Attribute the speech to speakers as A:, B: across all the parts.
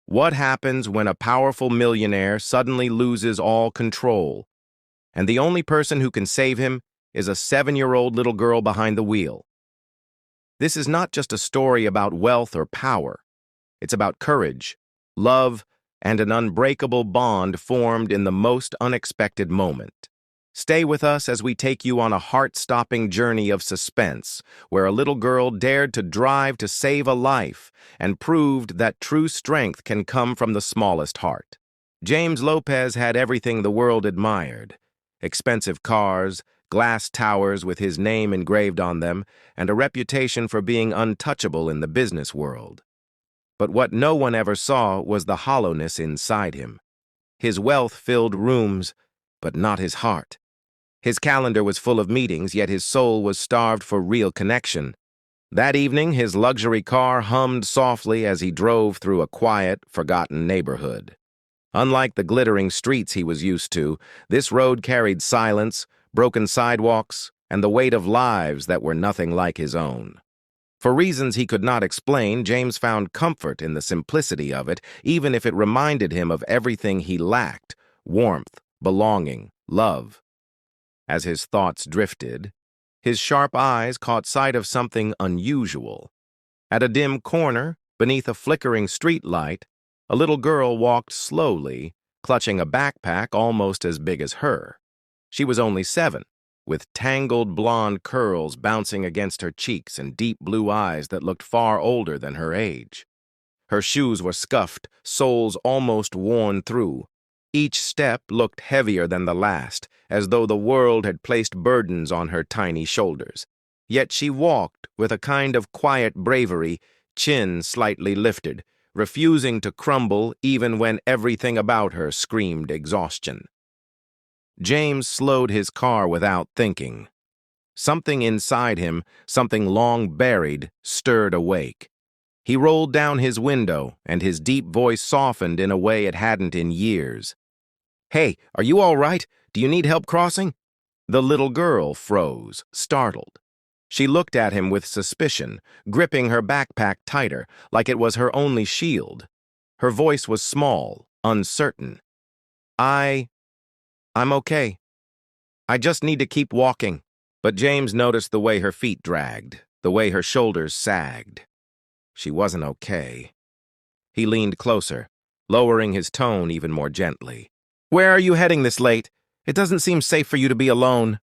A: What happens when a powerful millionaire suddenly loses all control, and the only person who can save him is a 7-year-old little girl behind the wheel? This is not just a story about wealth or power. It's about courage, love, and an unbreakable bond formed in the most unexpected moment. Stay with us as we take you on a heart-stopping journey of suspense, where a little girl dared to drive to save a life and proved that true strength can come from the smallest heart. James Lopez had everything the world admired: expensive cars, glass towers with his name engraved on them, and a reputation for being untouchable in the business world. But what no one ever saw was the hollowness inside him. His wealth filled rooms, but not his heart. His calendar was full of meetings, yet his soul was starved for real connection. That evening, his luxury car hummed softly as he drove through a quiet, forgotten neighborhood. Unlike the glittering streets he was used to, this road carried silence, broken sidewalks, and the weight of lives that were nothing like his own. For reasons he could not explain, James found comfort in the simplicity of it, even if it reminded him of everything he lacked: warmth, belonging, love. As his thoughts drifted, his sharp eyes caught sight of something unusual. At a dim corner, beneath a flickering street light, a little girl walked slowly, clutching a backpack almost as big as her. She was only 7, with tangled blonde curls bouncing against her cheeks and deep blue eyes that looked far older than her age. Her shoes were scuffed, soles almost worn through. Each step looked heavier than the last, as though the world had placed burdens on her tiny shoulders. Yet she walked with a kind of quiet bravery, chin slightly lifted, refusing to crumble even when everything about her screamed exhaustion. James slowed his car without thinking. Something inside him, something long buried, stirred awake. He rolled down his window, and his deep voice softened in a way it hadn't in years. "Hey, are you all right? Do you need help crossing?" The little girl froze, startled. She looked at him with suspicion, gripping her backpack tighter, like it was her only shield. Her voice was small, uncertain. I'm okay. I just need to keep walking." But James noticed the way her feet dragged, the way her shoulders sagged. She wasn't okay. He leaned closer, lowering his tone even more gently. "Where are you heading this late? It doesn't seem safe for you to be alone."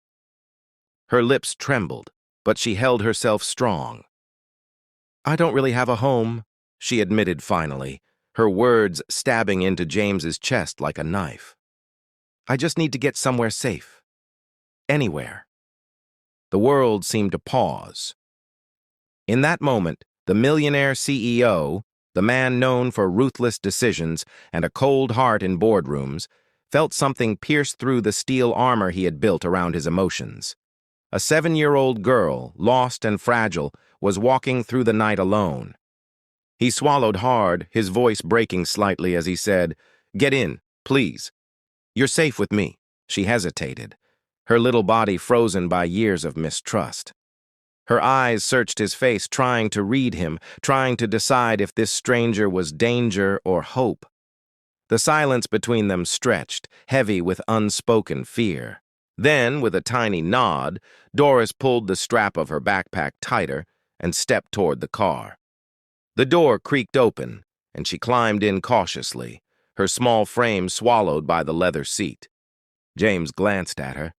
A: Her lips trembled, but she held herself strong. "I don't really have a home," she admitted finally, her words stabbing into James's chest like a knife. "I just need to get somewhere safe. Anywhere." The world seemed to pause. In that moment, the millionaire CEO, the man known for ruthless decisions and a cold heart in boardrooms, felt something pierce through the steel armor he had built around his emotions. A 7-year-old girl, lost and fragile, was walking through the night alone. He swallowed hard, his voice breaking slightly as he said, "Get in, please. You're safe with me." She hesitated, her little body frozen by years of mistrust. Her eyes searched his face, trying to read him, trying to decide if this stranger was danger or hope. The silence between them stretched, heavy with unspoken fear. Then, with a tiny nod, Doris pulled the strap of her backpack tighter and stepped toward the car. The door creaked open, and she climbed in cautiously, her small frame swallowed by the leather seat. James glanced at her,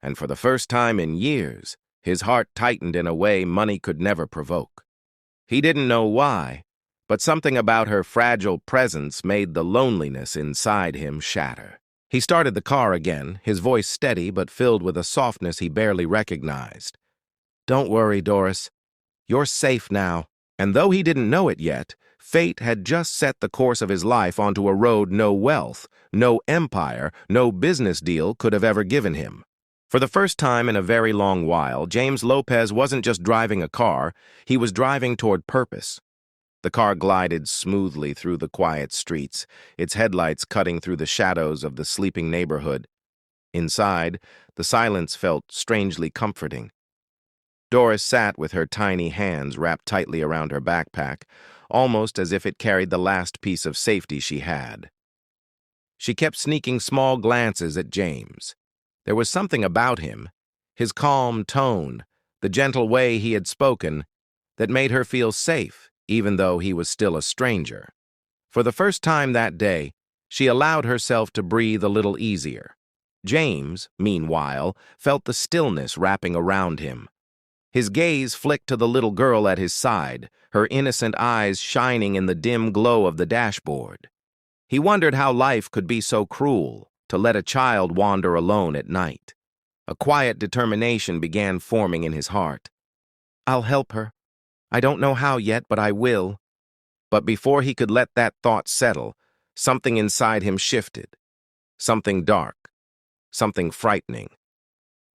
A: and for the first time in years, his heart tightened in a way money could never provoke. He didn't know why, but something about her fragile presence made the loneliness inside him shatter. He started the car again, his voice steady but filled with a softness he barely recognized. "Don't worry, Doris. You're safe now." And though he didn't know it yet, fate had just set the course of his life onto a road no wealth, no empire, no business deal could have ever given him. For the first time in a very long while, James Lopez wasn't just driving a car, he was driving toward purpose. The car glided smoothly through the quiet streets, its headlights cutting through the shadows of the sleeping neighborhood. Inside, the silence felt strangely comforting. Doris sat with her tiny hands wrapped tightly around her backpack, almost as if it carried the last piece of safety she had. She kept sneaking small glances at James. There was something about him, his calm tone, the gentle way he had spoken, that made her feel safe, even though he was still a stranger. For the first time that day, she allowed herself to breathe a little easier. James, meanwhile, felt the stillness wrapping around him. His gaze flicked to the little girl at his side, her innocent eyes shining in the dim glow of the dashboard. He wondered how life could be so cruel, to let a child wander alone at night. A quiet determination began forming in his heart. "I'll help her. I don't know how yet, but I will." But before he could let that thought settle, something inside him shifted. Something dark. Something frightening.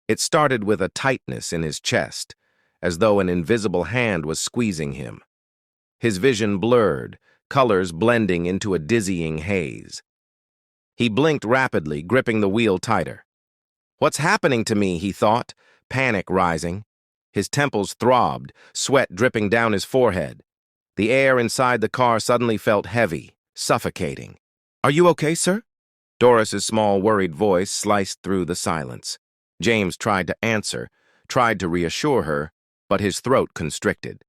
A: It started with a tightness in his chest, as though an invisible hand was squeezing him. His vision blurred, colors blending into a dizzying haze. He blinked rapidly, gripping the wheel tighter. "What's happening to me?" he thought, panic rising. His temples throbbed, sweat dripping down his forehead. The air inside the car suddenly felt heavy, suffocating. "Are you okay, sir?" Doris's small, worried voice sliced through the silence. James tried to answer, tried to reassure her, but his throat constricted.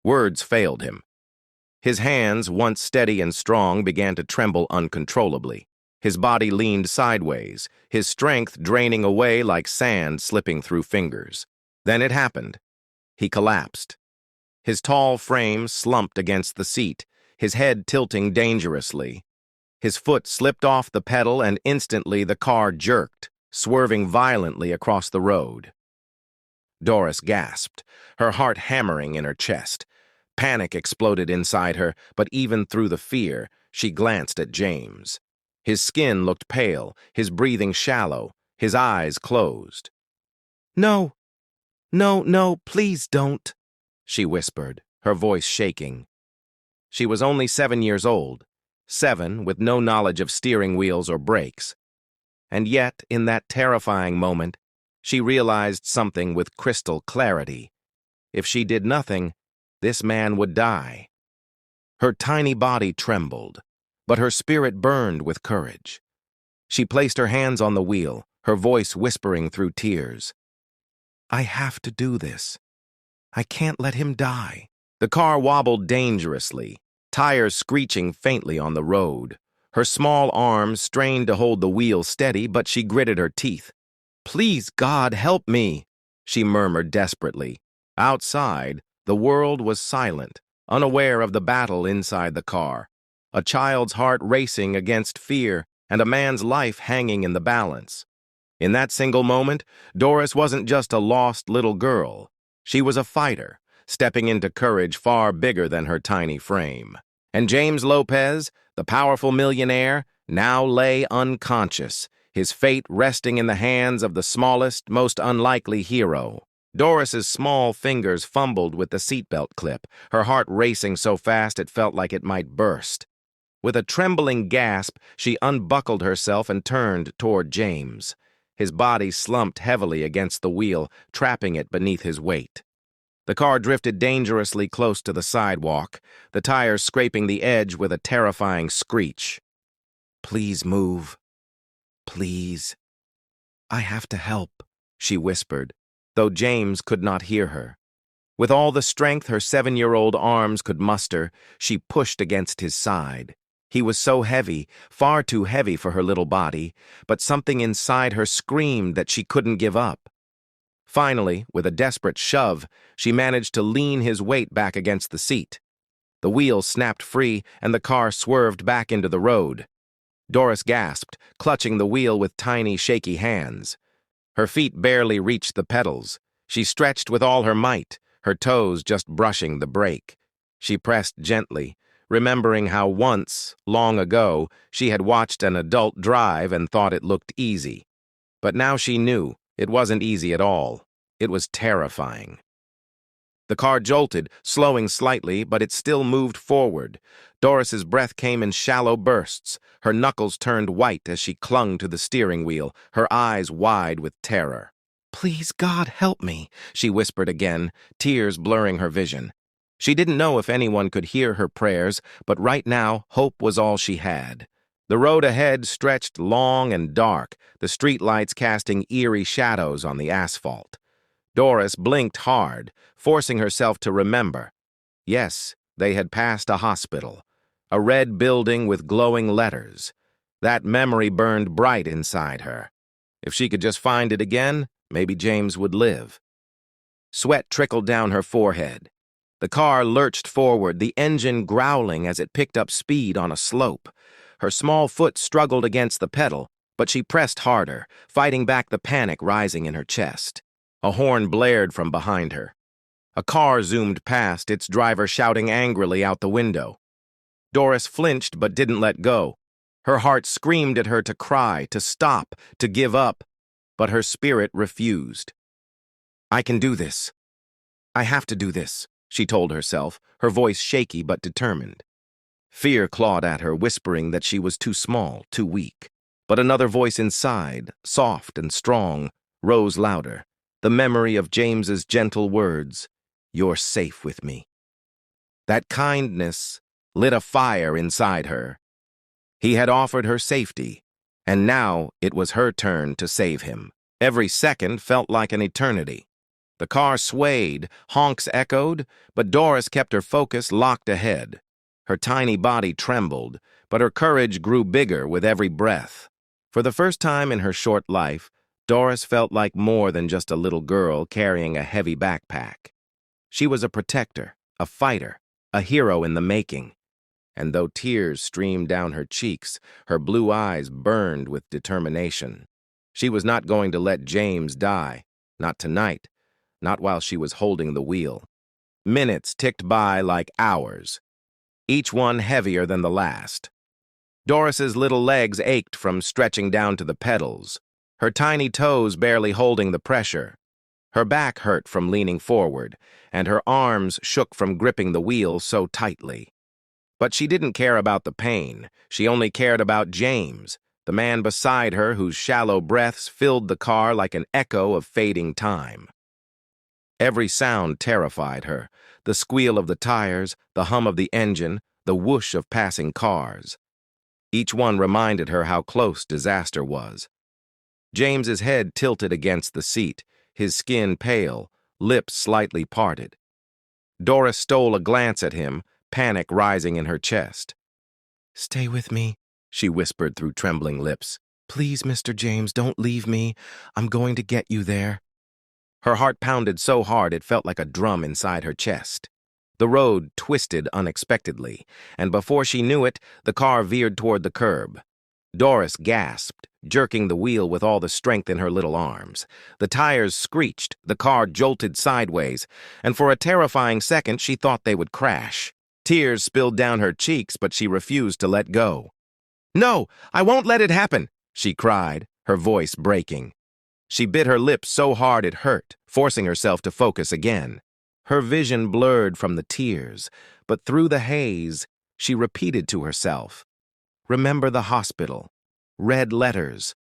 A: Words failed him. His hands, once steady and strong, began to tremble uncontrollably. His body leaned sideways, his strength draining away like sand slipping through fingers. Then it happened. He collapsed. His tall frame slumped against the seat, his head tilting dangerously. His foot slipped off the pedal and instantly the car jerked, swerving violently across the road. Doris gasped, her heart hammering in her chest. Panic exploded inside her, but even through the fear, she glanced at James. His skin looked pale, his breathing shallow, his eyes closed. "No, no, no, please don't," she whispered, her voice shaking. She was only 7 years old, 7 with no knowledge of steering wheels or brakes. And yet, in that terrifying moment, she realized something with crystal clarity. If she did nothing, this man would die. Her tiny body trembled, but her spirit burned with courage. She placed her hands on the wheel, her voice whispering through tears. "I have to do this. I can't let him die." The car wobbled dangerously, tires screeching faintly on the road. Her small arms strained to hold the wheel steady, but she gritted her teeth. "Please, God, help me," she murmured desperately. Outside, the world was silent, unaware of the battle inside the car. A child's heart racing against fear, and a man's life hanging in the balance. In that single moment, Doris wasn't just a lost little girl. She was a fighter, stepping into courage far bigger than her tiny frame. And James Lopez, the powerful millionaire, now lay unconscious, his fate resting in the hands of the smallest, most unlikely hero. Doris's small fingers fumbled with the seatbelt clip, her heart racing so fast it felt like it might burst. With a trembling gasp, she unbuckled herself and turned toward James. His body slumped heavily against the wheel, trapping it beneath his weight. The car drifted dangerously close to the sidewalk, the tires scraping the edge with a terrifying screech. "Please move. Please. I have to help," she whispered, though James could not hear her. With all the strength her 7-year-old arms could muster, she pushed against his side. He was so heavy, far too heavy for her little body, but something inside her screamed that she couldn't give up. Finally, with a desperate shove, she managed to lean his weight back against the seat. The wheel snapped free, and the car swerved back into the road. Doris gasped, clutching the wheel with tiny, shaky hands. Her feet barely reached the pedals. She stretched with all her might, her toes just brushing the brake. She pressed gently, remembering how once, long ago, she had watched an adult drive and thought it looked easy. But now she knew it wasn't easy at all. It was terrifying. The car jolted, slowing slightly, but it still moved forward. Doris's breath came in shallow bursts. Her knuckles turned white as she clung to the steering wheel, her eyes wide with terror. "Please, God, help me," she whispered again, tears blurring her vision. She didn't know if anyone could hear her prayers, but right now, hope was all she had. The road ahead stretched long and dark, the streetlights casting eerie shadows on the asphalt. Doris blinked hard, forcing herself to remember. Yes, they had passed a hospital. A red building with glowing letters. That memory burned bright inside her. If she could just find it again, maybe James would live. Sweat trickled down her forehead. The car lurched forward, the engine growling as it picked up speed on a slope. Her small foot struggled against the pedal, but she pressed harder, fighting back the panic rising in her chest. A horn blared from behind her. A car zoomed past, its driver shouting angrily out the window. Doris flinched but didn't let go. Her heart screamed at her to cry, to stop, to give up, but her spirit refused. "I can do this. I have to do this," she told herself, her voice shaky but determined. Fear clawed at her, whispering that she was too small, too weak. But another voice inside, soft and strong, rose louder. The memory of James's gentle words, "You're safe with me." That kindness lit a fire inside her. He had offered her safety, and now it was her turn to save him. Every second felt like an eternity. The car swayed, honks echoed, but Doris kept her focus locked ahead. Her tiny body trembled, but her courage grew bigger with every breath. For the first time in her short life, Doris felt like more than just a little girl carrying a heavy backpack. She was a protector, a fighter, a hero in the making. And though tears streamed down her cheeks, her blue eyes burned with determination. She was not going to let James die, not tonight, not while she was holding the wheel. Minutes ticked by like hours, each one heavier than the last. Doris's little legs ached from stretching down to the pedals, her tiny toes barely holding the pressure. Her back hurt from leaning forward, and her arms shook from gripping the wheel so tightly. But she didn't care about the pain. She only cared about James, the man beside her whose shallow breaths filled the car like an echo of fading time. Every sound terrified her, the squeal of the tires, the hum of the engine, the whoosh of passing cars. Each one reminded her how close disaster was. James's head tilted against the seat, his skin pale, lips slightly parted. Doris stole a glance at him, panic rising in her chest. "Stay with me," she whispered through trembling lips. "Please, Mr. James, don't leave me. I'm going to get you there." Her heart pounded so hard it felt like a drum inside her chest. The road twisted unexpectedly, and before she knew it, the car veered toward the curb. Doris gasped, jerking the wheel with all the strength in her little arms. The tires screeched, the car jolted sideways, and for a terrifying second she thought they would crash. Tears spilled down her cheeks, but she refused to let go. "No, I won't let it happen," she cried, her voice breaking. She bit her lips so hard it hurt, forcing herself to focus again. Her vision blurred from the tears, but through the haze, she repeated to herself, "Remember the hospital. Red letters.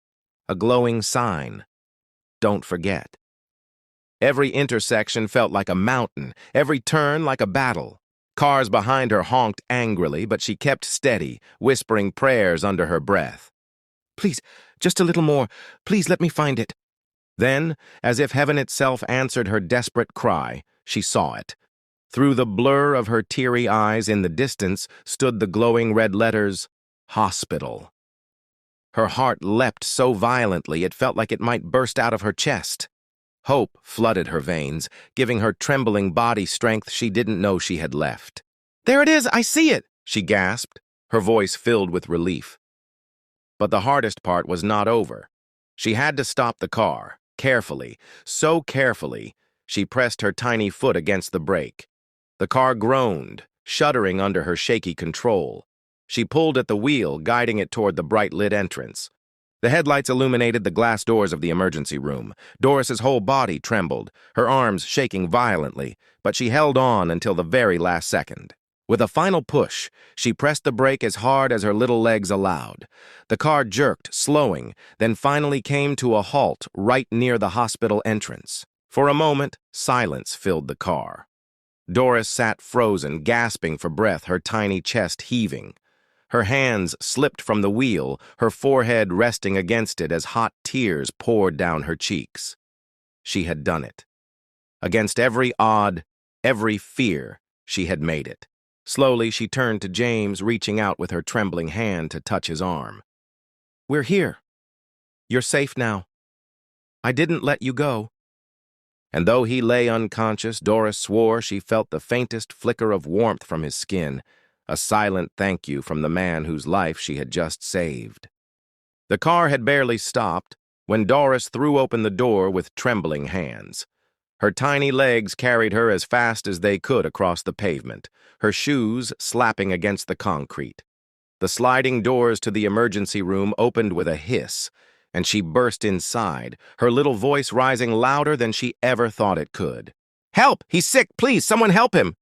A: A glowing sign. Don't forget." Every intersection felt like a mountain, every turn like a battle. Cars behind her honked angrily, but she kept steady, whispering prayers under her breath. "Please, just a little more. Please let me find it." Then, as if heaven itself answered her desperate cry, she saw it. Through the blur of her teary eyes in the distance stood the glowing red letters, "Hospital." Her heart leapt so violently it felt like it might burst out of her chest. Hope flooded her veins, giving her trembling body strength she didn't know she had left. "There it is! I see it!" she gasped, her voice filled with relief. But the hardest part was not over. She had to stop the car, carefully, so carefully, she pressed her tiny foot against the brake. The car groaned, shuddering under her shaky control. She pulled at the wheel, guiding it toward the bright-lit entrance. The headlights illuminated the glass doors of the emergency room. Doris's whole body trembled, her arms shaking violently, but she held on until the very last second. With a final push, she pressed the brake as hard as her little legs allowed. The car jerked, slowing, then finally came to a halt right near the hospital entrance. For a moment, silence filled the car. Doris sat frozen, gasping for breath, her tiny chest heaving. Her hands slipped from the wheel, her forehead resting against it as hot tears poured down her cheeks. She had done it. Against every odd, every fear, she had made it. Slowly, she turned to James, reaching out with her trembling hand to touch his arm. "We're here. You're safe now. I didn't let you go." And though he lay unconscious, Doris swore she felt the faintest flicker of warmth from his skin, a silent thank you from the man whose life she had just saved. The car had barely stopped when Doris threw open the door with trembling hands. Her tiny legs carried her as fast as they could across the pavement, her shoes slapping against the concrete. The sliding doors to the emergency room opened with a hiss, and she burst inside, her little voice rising louder than she ever thought it could. "Help! He's sick! Please, someone help him!"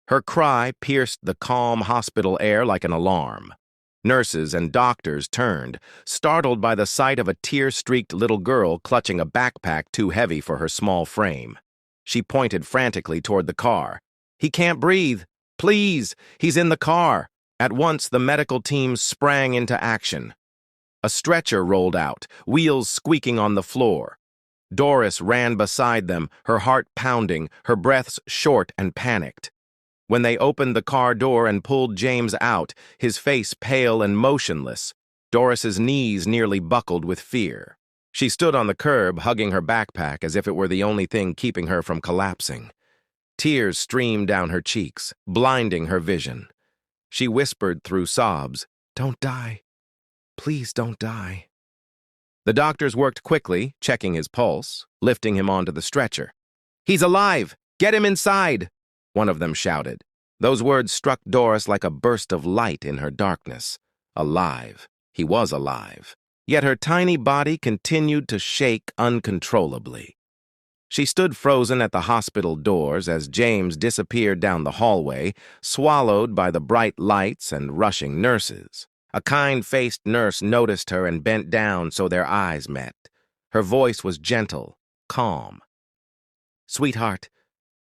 A: Her cry pierced the calm hospital air like an alarm. Nurses and doctors turned, startled by the sight of a tear-streaked little girl clutching a backpack too heavy for her small frame. She pointed frantically toward the car. "He can't breathe! Please! He's in the car!" At once, the medical team sprang into action. A stretcher rolled out, wheels squeaking on the floor. Doris ran beside them, her heart pounding, her breaths short and panicked. When they opened the car door and pulled James out, his face pale and motionless, Doris's knees nearly buckled with fear. She stood on the curb, hugging her backpack as if it were the only thing keeping her from collapsing. Tears streamed down her cheeks, blinding her vision. She whispered through sobs, "Don't die. Please don't die." The doctors worked quickly, checking his pulse, lifting him onto the stretcher. "He's alive! Get him inside!" one of them shouted. Those words struck Doris like a burst of light in her darkness. Alive. He was alive. Yet her tiny body continued to shake uncontrollably. She stood frozen at the hospital doors as James disappeared down the hallway, swallowed by the bright lights and rushing nurses. A kind-faced nurse noticed her and bent down so their eyes met. Her voice was gentle, calm. "Sweetheart,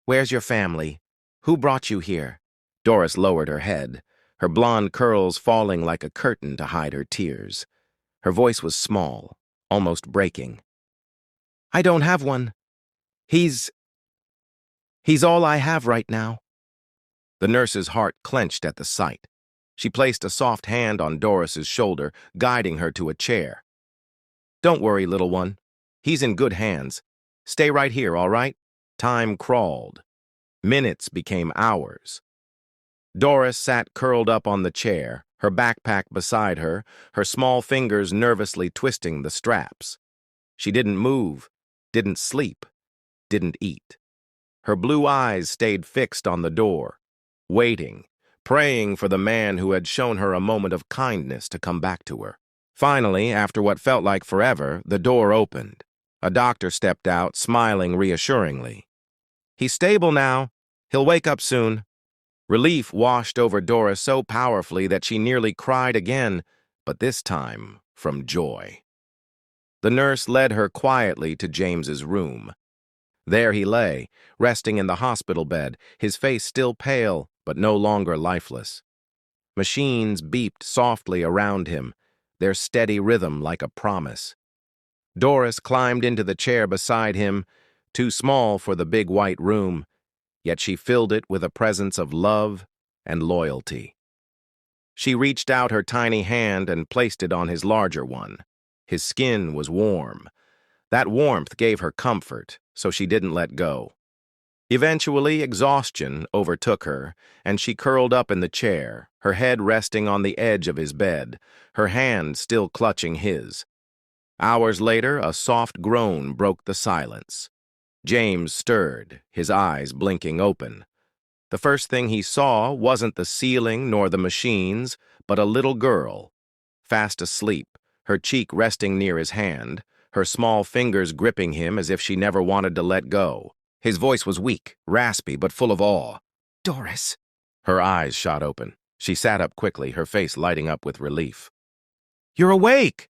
A: where's your family? Who brought you here?" Doris lowered her head, her blonde curls falling like a curtain to hide her tears. Her voice was small, almost breaking. "I don't have one. He's all I have right now." The nurse's heart clenched at the sight. She placed a soft hand on Doris's shoulder, guiding her to a chair. "Don't worry, little one. He's in good hands. Stay right here, all right?" Time crawled. Minutes became hours. Doris sat curled up on the chair, her backpack beside her, her small fingers nervously twisting the straps. She didn't move, didn't sleep, didn't eat. Her blue eyes stayed fixed on the door, waiting, praying for the man who had shown her a moment of kindness to come back to her. Finally, after what felt like forever, the door opened. A doctor stepped out, smiling reassuringly. "He's stable now. He'll wake up soon." Relief washed over Doris so powerfully that she nearly cried again, but this time from joy. The nurse led her quietly to James's room. There he lay, resting in the hospital bed, his face still pale, but no longer lifeless. Machines beeped softly around him, their steady rhythm like a promise. Doris climbed into the chair beside him, too small for the big white room, yet she filled it with a presence of love and loyalty. She reached out her tiny hand and placed it on his larger one. His skin was warm. That warmth gave her comfort, so she didn't let go. Eventually, exhaustion overtook her, and she curled up in the chair, her head resting on the edge of his bed, her hand still clutching his. Hours later, a soft groan broke the silence. James stirred, his eyes blinking open. The first thing he saw wasn't the ceiling nor the machines, but a little girl, fast asleep, her cheek resting near his hand, her small fingers gripping him as if she never wanted to let go. His voice was weak, raspy, but full of awe. "Doris." Her eyes shot open. She sat up quickly, her face lighting up with relief. "You're awake!"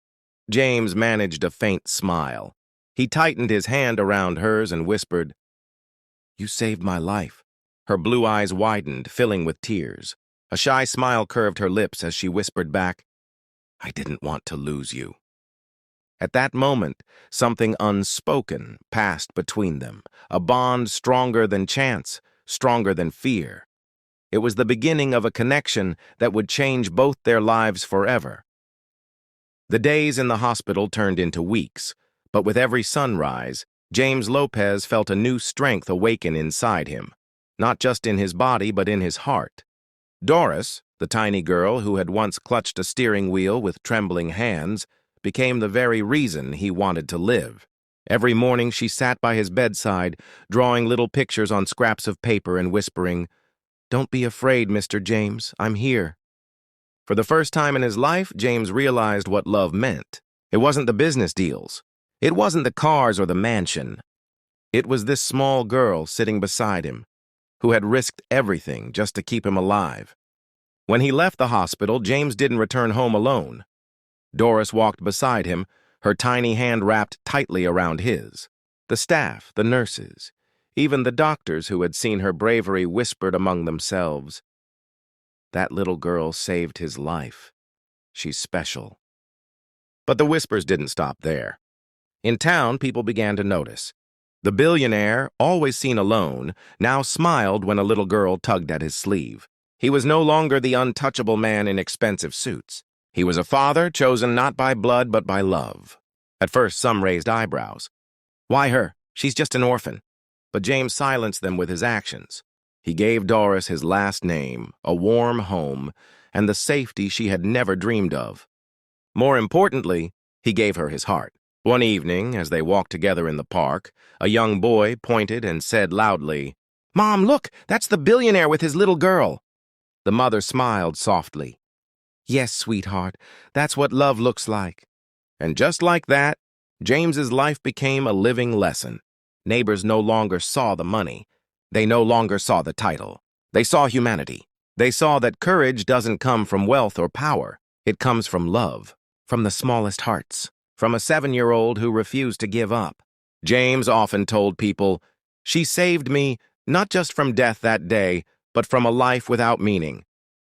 A: James managed a faint smile. He tightened his hand around hers and whispered, "You saved my life." Her blue eyes widened, filling with tears. A shy smile curved her lips as she whispered back, "I didn't want to lose you." At that moment, something unspoken passed between them, a bond stronger than chance, stronger than fear. It was the beginning of a connection that would change both their lives forever. The days in the hospital turned into weeks, but with every sunrise, James Lopez felt a new strength awaken inside him, not just in his body but in his heart. Doris, the tiny girl who had once clutched a steering wheel with trembling hands, became the very reason he wanted to live. Every morning she sat by his bedside, drawing little pictures on scraps of paper and whispering, "Don't be afraid, Mr. James, I'm here." For the first time in his life, James realized what love meant. It wasn't the business deals. It wasn't the cars or the mansion. It was this small girl sitting beside him, who had risked everything just to keep him alive. When he left the hospital, James didn't return home alone. Doris walked beside him, her tiny hand wrapped tightly around his. The staff, the nurses, even the doctors who had seen her bravery whispered among themselves, "That little girl saved his life. She's special." But the whispers didn't stop there. In town, people began to notice. The billionaire, always seen alone, now smiled when a little girl tugged at his sleeve. He was no longer the untouchable man in expensive suits. He was a father chosen not by blood but by love. At first, some raised eyebrows. "Why her? She's just an orphan." But James silenced them with his actions. He gave Doris his last name, a warm home, and the safety she had never dreamed of. More importantly, he gave her his heart. One evening, as they walked together in the park, a young boy pointed and said loudly, "Mom, look, that's the billionaire with his little girl." The mother smiled softly. "Yes, sweetheart, that's what love looks like." And just like that, James's life became a living lesson. Neighbors no longer saw the money. They no longer saw the title. They saw humanity. They saw that courage doesn't come from wealth or power. It comes from love, from the smallest hearts, from a 7-year-old who refused to give up. James often told people, "She saved me not just from death that day, but from a life without meaning."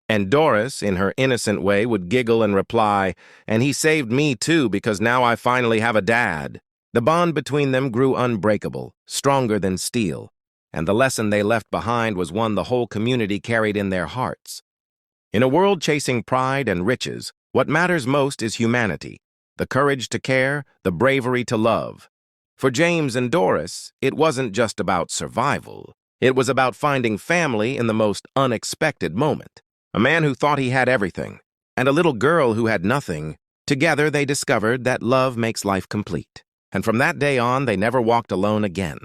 A: And Doris, in her innocent way, would giggle and reply, "And he saved me too, because now I finally have a dad." The bond between them grew unbreakable, stronger than steel, and the lesson they left behind was one the whole community carried in their hearts. In a world chasing pride and riches, what matters most is humanity, the courage to care, the bravery to love. For James and Doris, it wasn't just about survival. It was about finding family in the most unexpected moment. A man who thought he had everything, and a little girl who had nothing. Together they discovered that love makes life complete. And from that day on, they never walked alone again.